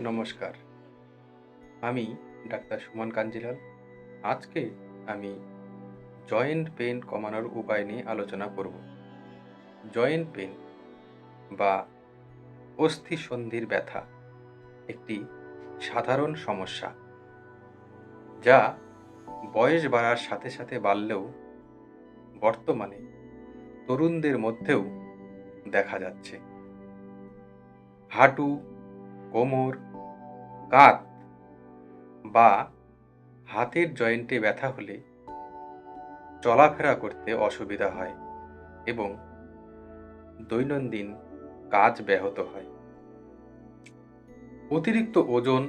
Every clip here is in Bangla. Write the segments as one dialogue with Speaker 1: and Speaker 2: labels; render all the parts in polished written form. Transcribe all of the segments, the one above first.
Speaker 1: নমস্কার। আমি ডাক্তার সুমন কাঞ্জিলাল। আজকে আমি জয়েন্ট পেইন কমানোর উপায় নিয়ে আলোচনা করব। জয়েন্ট পেইন বা অস্থিসন্ধির ব্যথা একটি সাধারণ সমস্যা, যা বয়স বাড়ার সাথে সাথে বাড়লেও বর্তমানে তরুণদের মধ্যেও দেখা যাচ্ছে। হাঁটু, কোমর, কাঁধ বা হাতের জয়েন্টে ব্যথা হলে চলাফেরা করতে অসুবিধা হয় এবং দৈনন্দিন কাজ ব্যাহত হয়। অতিরিক্ত ওজন,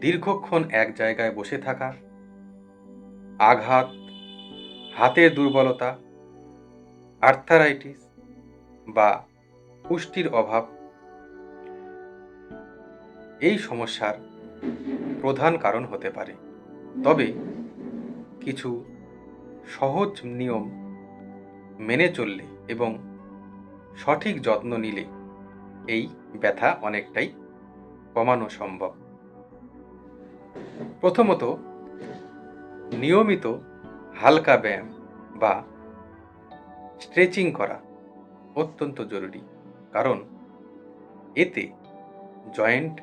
Speaker 1: দীর্ঘক্ষণ এক জায়গায় বসে থাকা, আঘাত, হাতের দুর্বলতা, আর্থারাইটিস বা পুষ্টির অভাব এই সমস্যার প্রধান কারণ হতে পারে। তবে কিছু সহজ নিয়ম মেনে চললে এবং সঠিক যত্ন নিলে এই ব্যথা অনেকটাই কমানো সম্ভব। প্রথমত, নিয়মিত হালকা ব্যায়াম বা স্ট্রেচিং করা অত্যন্ত জরুরি, কারণ এতে জয়েন্ট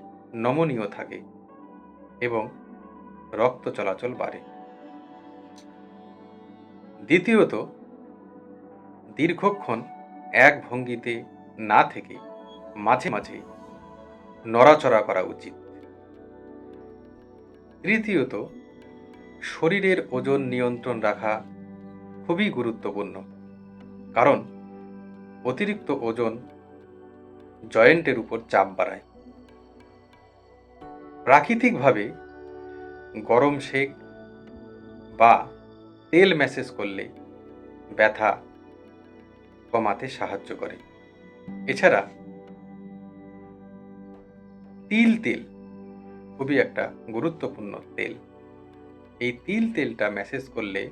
Speaker 1: নমনীয় থাকে এবং রক্ত চলাচল বাড়ে। দ্বিতীয়ত, দীর্ঘক্ষণ এক ভঙ্গিতে না থেকে মাঝে মাঝে নড়াচড়া করা উচিত। তৃতীয়ত, শরীরের ওজন নিয়ন্ত্রণ রাখা খুবই গুরুত্বপূর্ণ, কারণ অতিরিক্ত ওজন জয়েন্টের উপর চাপ বাড়ায়। প্রাকৃতিকভাবে গরম সেক বা তেল ম্যাসেজ করলে ব্যথা কমাতে সাহায্য করে। এছাড়া তিল তেল খুবই একটা গুরুত্বপূর্ণ তেল। এই তিল তেলটা ম্যাসেজ করলে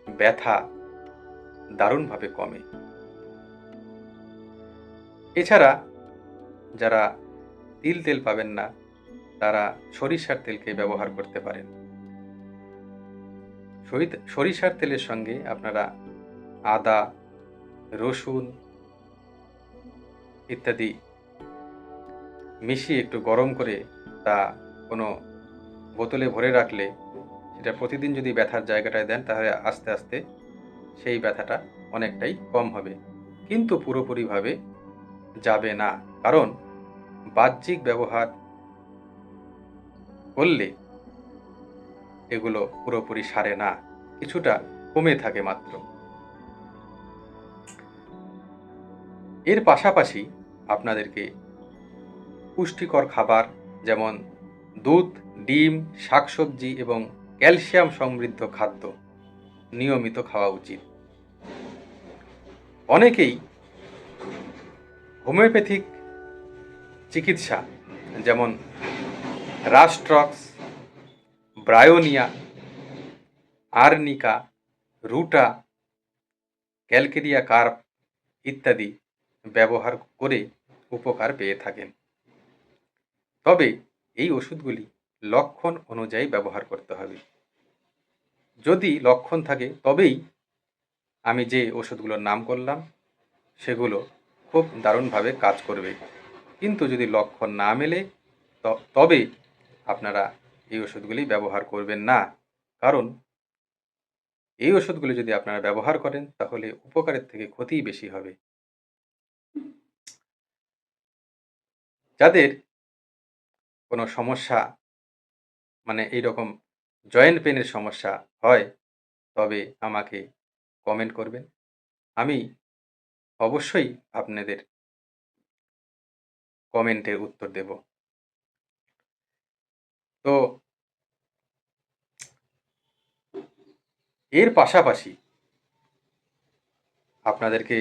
Speaker 1: ব্যথা দারুণভাবে কমে। এছাড়া যারা তিল তেল পাবেন না, তারা সরিষার তেলকে ব্যবহার করতে পারেন। সরিষার তেলের সঙ্গে আপনারা আদা, রসুন ইত্যাদি মিশিয়ে একটু গরম করে তা কোনো বোতলে ভরে রাখলে, সেটা প্রতিদিন যদি ব্যথার জায়গাটায় দেন, তাহলে আস্তে আস্তে সেই ব্যথাটা অনেকটাই কম হবে, কিন্তু পুরোপুরিভাবে যাবে না, কারণ বাহ্যিক ব্যবহার করলে এগুলো পুরোপুরি সারে না, কিছুটা কমে থাকে মাত্র। এর পাশাপাশি আপনাদেরকে পুষ্টিকর খাবার যেমন দুধ, ডিম, শাকসবজি এবং ক্যালসিয়াম সমৃদ্ধ খাদ্য নিয়মিত খাওয়া উচিত। অনেকেই হোমিওপ্যাথিক চিকিৎসা যেমন রাস্ট্রক্স, ব্রায়োনিয়া, আর্নিকা, রুটা, ক্যালকেরিয়া কার্প ইত্যাদি ব্যবহার করে উপকার পেয়ে থাকেন। তবে এই ওষুধগুলি লক্ষণ অনুযায়ী ব্যবহার করতে হবে। যদি লক্ষণ থাকে তবেই আমি যে ওষুধগুলোর নাম করলাম সেগুলো খুব দারুণভাবে কাজ করবে, কিন্তু যদি লক্ষণ না মেলে তবে আপনারা এই ওষুধগুলি ব্যবহার করবেন না, কারণ এই ওষুধগুলি যদি আপনারা ব্যবহার করেন তাহলে উপকারের থেকে ক্ষতিই বেশি হবে। যাদের কোনো সমস্যা, মানে এইরকম জয়েন্ট পেনের সমস্যা হয়, তবে আমাকে কমেন্ট করবেন। আমি অবশ্যই আপনাদের কমেন্টের উত্তর দেব। তো এর পাশাপাশি আপনাদেরকে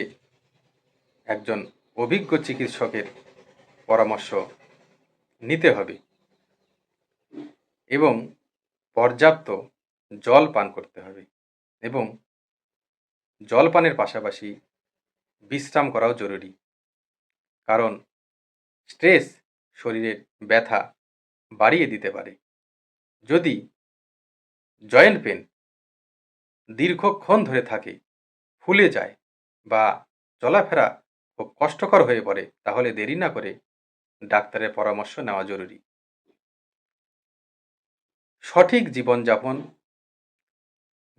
Speaker 1: একজন অভিজ্ঞ চিকিৎসকের পরামর্শ নিতে হবে এবং পর্যাপ্ত জল পান করতে হবে, এবং জল পানের পাশাপাশি বিশ্রাম করাও জরুরি, কারণ স্ট্রেস শরীরের ব্যথা বাড়িয়ে দিতে পারে। যদি জয়েন্ট পেন দীর্ঘক্ষণ ধরে থাকে, ফুলে যায় বা চলাফেরা খুব কষ্টকর হয়ে পড়ে, তাহলে দেরি না করে ডাক্তারের পরামর্শ নেওয়া জরুরি। সঠিক জীবনযাপন,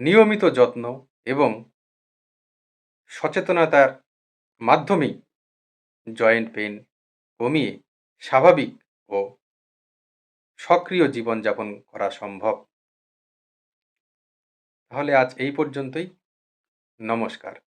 Speaker 1: নিয়মিত যত্ন এবং সচেতনতার মাধ্যমেই জয়েন্ট পেন কমিয়ে স্বাভাবিক ও সক্রিয় জীবনযাপন করা সম্ভব। তাহলে আজ এই পর্যন্তই। নমস্কার।